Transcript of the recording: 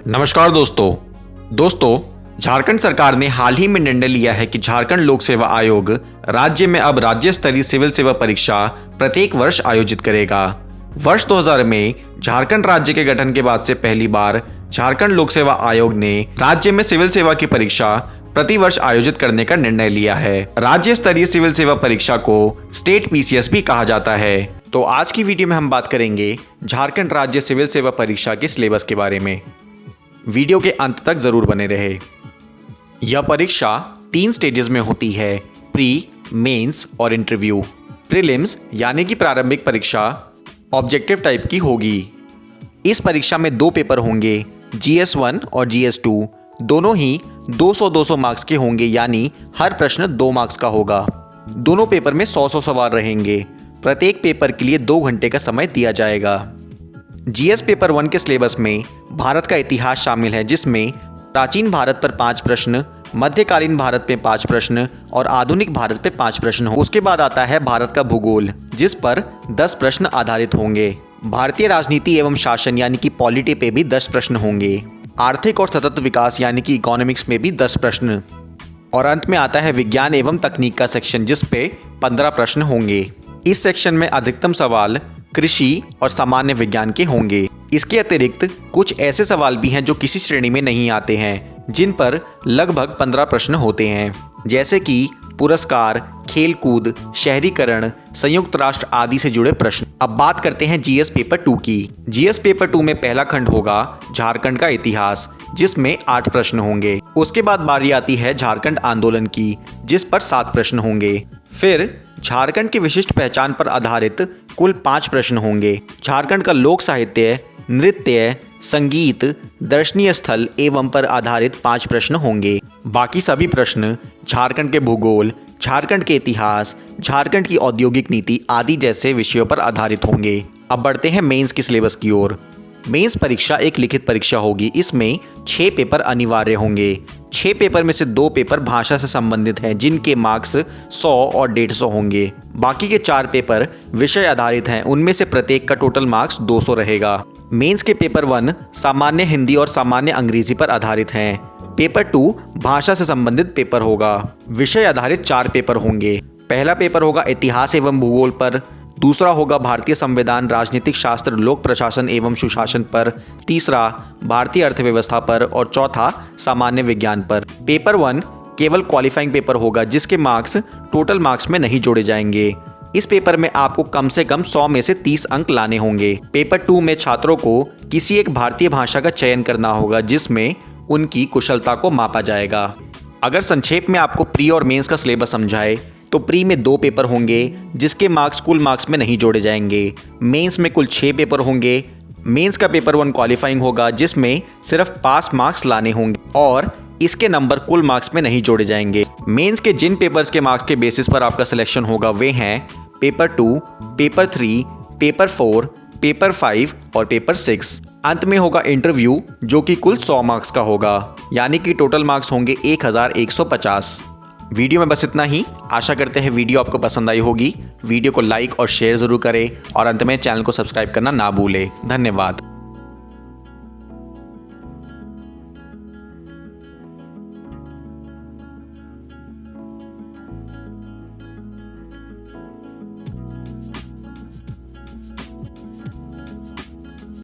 नमस्कार दोस्तों झारखंड सरकार ने हाल ही में निर्णय लिया है कि झारखंड लोक सेवा आयोग राज्य में अब राज्य स्तरीय सिविल सेवा परीक्षा प्रत्येक वर्ष आयोजित करेगा। वर्ष 2000 में झारखंड राज्य के गठन के बाद से पहली बार झारखंड लोक सेवा आयोग ने राज्य में सिविल सेवा की परीक्षा प्रति वर्ष आयोजित करने का निर्णय लिया है। राज्य स्तरीय सिविल सेवा परीक्षा को स्टेट पीसीएस भी कहा जाता है। तो आज की वीडियो में हम बात करेंगे झारखंड राज्य सिविल सेवा परीक्षा के सिलेबस के बारे में। वीडियो के अंत तक जरूर बने रहे। यह परीक्षा 3 स्टेजेस में होती है, प्री, मेंस और इंटरव्यू। प्रीलिम्स यानी कि प्रारंभिक परीक्षा ऑब्जेक्टिव टाइप की होगी। इस परीक्षा में 2 पेपर होंगे, GS1 और GS2। दोनों ही 200-200 मार्क्स के होंगे, यानी हर प्रश्न 2 मार्क्स का होगा। दोनों पेपर में 100-100 सवाल रहेंगे। प्रत्येक पेपर के लिए 2 घंटे का समय दिया जाएगा। GS पेपर 1 के सिलेबस में भारत का इतिहास शामिल है, जिसमें प्राचीन भारत पर 5 प्रश्न, मध्यकालीन भारत में 5 प्रश्न और आधुनिक भारत पे 5 प्रश्न हो। उसके बाद आता है भारत का भूगोल, जिस पर 10 प्रश्न आधारित होंगे। भारतीय राजनीति एवं शासन यानी कि पॉलिटी पे भी 10 प्रश्न होंगे। आर्थिक और सतत विकास यानी कि इकोनॉमिक्स में भी 10 प्रश्न। और अंत में आता है विज्ञान एवं तकनीक का सेक्शन, जिस पे 15 प्रश्न होंगे। इस सेक्शन में अधिकतम सवाल कृषि और सामान्य विज्ञान के होंगे। इसके अतिरिक्त कुछ ऐसे सवाल भी हैं जो किसी श्रेणी में नहीं आते हैं, जिन पर लगभग 15 प्रश्न होते हैं, जैसे कि पुरस्कार, खेलकूद, शहरीकरण, संयुक्त राष्ट्र आदि से जुड़े प्रश्न। अब बात करते हैं GS पेपर 2 की। GS पेपर 2 में पहला खंड होगा झारखंड का इतिहास, जिसमें 8 प्रश्न होंगे। उसके बाद बारी आती है झारखंड आंदोलन की, जिस पर 7 प्रश्न होंगे। फिर झारखंड की विशिष्ट पहचान पर आधारित कुल 5 प्रश्न होंगे। झारखंड का लोक साहित्य, नृत्य, संगीत, दर्शनीय स्थल एवं पर आधारित 5 प्रश्न होंगे। बाकी सभी प्रश्न झारखंड के भूगोल, झारखंड के इतिहास, झारखंड की औद्योगिक नीति आदि जैसे विषयों पर आधारित होंगे। अब बढ़ते हैं मेंस की सिलेबस की ओर। मेंस परीक्षा एक लिखित परीक्षा होगी। इसमें 6 पेपर अनिवार्य होंगे। 6 पेपर में से 2 पेपर भाषा से संबंधित हैं, जिनके मार्क्स 100 और 150 होंगे। बाकी के 4 पेपर विषय आधारित हैं। उनमें से प्रत्येक का टोटल मार्क्स 200 रहेगा। मेंस के पेपर 1 सामान्य हिंदी और सामान्य अंग्रेजी पर आधारित हैं। पेपर 2 भाषा से संबंधित पेपर होगा। विषय आधारित 4 पेपर होंगे। पहला पेपर होगा इतिहास एवं भूगोल पर, दूसरा होगा भारतीय संविधान, राजनीतिक शास्त्र, लोक प्रशासन एवं सुशासन पर, तीसरा भारतीय अर्थव्यवस्था पर और चौथा सामान्य विज्ञान पर। पेपर 1 केवल क्वालिफाइंग पेपर होगा, जिसके मार्क्स टोटल मार्क्स में नहीं जोड़े जाएंगे। इस पेपर में आपको कम से कम 100 में से 30 अंक लाने होंगे। पेपर 2 में छात्रों को किसी एक भारतीय भाषा का चयन करना होगा, जिसमें उनकी कुशलता को मापा जाएगा। अगर संक्षेप में आपको प्री और मेंस का सिलेबस समझाए तो प्री में 2 पेपर होंगे, जिसके मार्क्स कुल मार्क्स में नहीं जोड़े जाएंगे। मेंस में कुल 6 पेपर होंगे। मेंस का पेपर 1 क्वालिफाइंग होगा, जिसमें सिर्फ पास मार्क्स लाने होंगे और इसके नंबर कुल मार्क्स में नहीं जोड़े जाएंगे। मेंस के जिन पेपर्स के मार्क्स के बेसिस पर आपका सिलेक्शन होगा वे हैं पेपर 2, पेपर 3, पेपर 4, पेपर 5 और पेपर 6। अंत में होगा इंटरव्यू, जो कि कुल 100 मार्क्स का होगा, यानी कि टोटल मार्क्स होंगे 1150। वीडियो में बस इतना ही। आशा करते हैं वीडियो आपको पसंद आई होगी। वीडियो को लाइक और शेयर जरूर करें और अंत में चैनल को सब्सक्राइब करना ना भूलें। धन्यवाद।